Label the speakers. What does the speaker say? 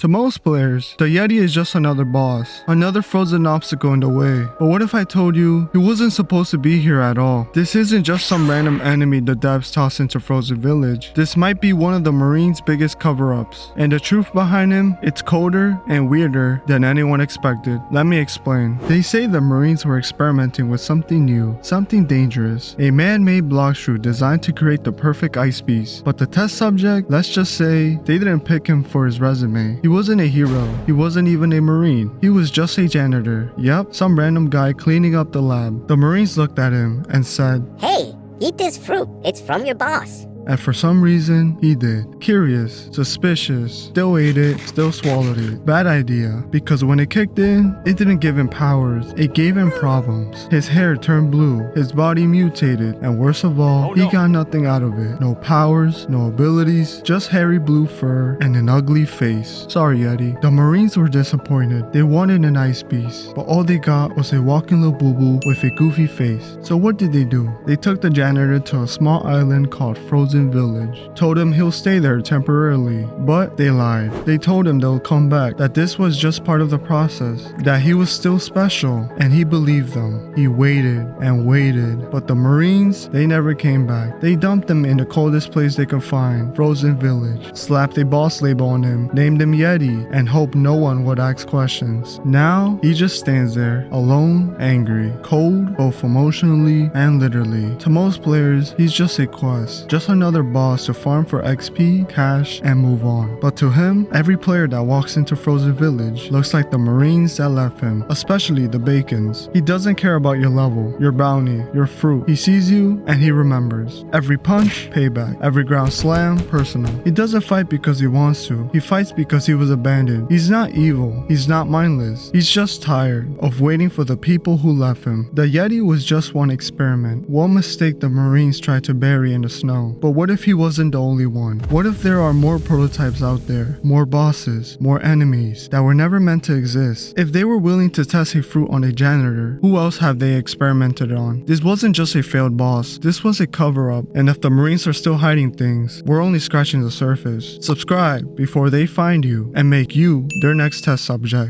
Speaker 1: To most players, the Yeti is just another boss, another frozen obstacle in the way. But what if I told you he wasn't supposed to be here at all? This isn't just some random enemy the devs toss into Frozen Village. This might be one of the Marines' biggest cover-ups. And the truth behind him, it's colder and weirder than anyone expected. Let me explain. They say the Marines were experimenting with something new, something dangerous. A man-made Blox Fruit designed to create the perfect ice beast. But the test subject, let's just say, they didn't pick him for his resume. He wasn't a hero. He wasn't even a Marine. He was just a janitor. Yep, some random guy cleaning up the lab. The Marines looked at him and said,
Speaker 2: "Hey, eat this fruit. It's from your boss."
Speaker 1: And for some reason, he did. Curious, suspicious, still ate it, still swallowed it. Bad idea, because when it kicked in, it didn't give him powers, it gave him problems. His hair turned blue, his body mutated, and worst of all, he got nothing out of it. No powers, no abilities, just hairy blue fur and an ugly face. Sorry, Yeti. The Marines were disappointed. They wanted an ice beast, but all they got was a walking little boo-boo with a goofy face. So what did they do? They took the janitor to a small island called Frozen Village, told him he'll stay there temporarily, but they lied. They told him they'll come back, that this was just part of the process, that he was still special, and he believed them. He waited and waited, but the Marines, they never came back. They dumped him in the coldest place they could find, Frozen Village, slapped a boss label on him, named him Yeti, and hoped no one would ask questions. Now, he just stands there, alone, angry, cold, both emotionally and literally. To most players, he's just a quest, just another boss to farm for XP, cash, and move on. But to him, every player that walks into Frozen Village looks like the Marines that left him, especially the Bacons. He doesn't care about your level, your bounty, your fruit. He sees you and he remembers. Every punch, payback. Every ground slam, personal. He doesn't fight because he wants to. He fights because he was abandoned. He's not evil. He's not mindless. He's just tired of waiting for the people who left him. The Yeti was just one experiment, one mistake the Marines tried to bury in the snow. But what if he wasn't the only one? What if there are more prototypes out there, more bosses, more enemies that were never meant to exist? If they were willing to test a fruit on a janitor, who else have they experimented on? This wasn't just a failed boss, this was a cover-up, and if the Marines are still hiding things, we're only scratching the surface. Subscribe before they find you and make you their next test subject.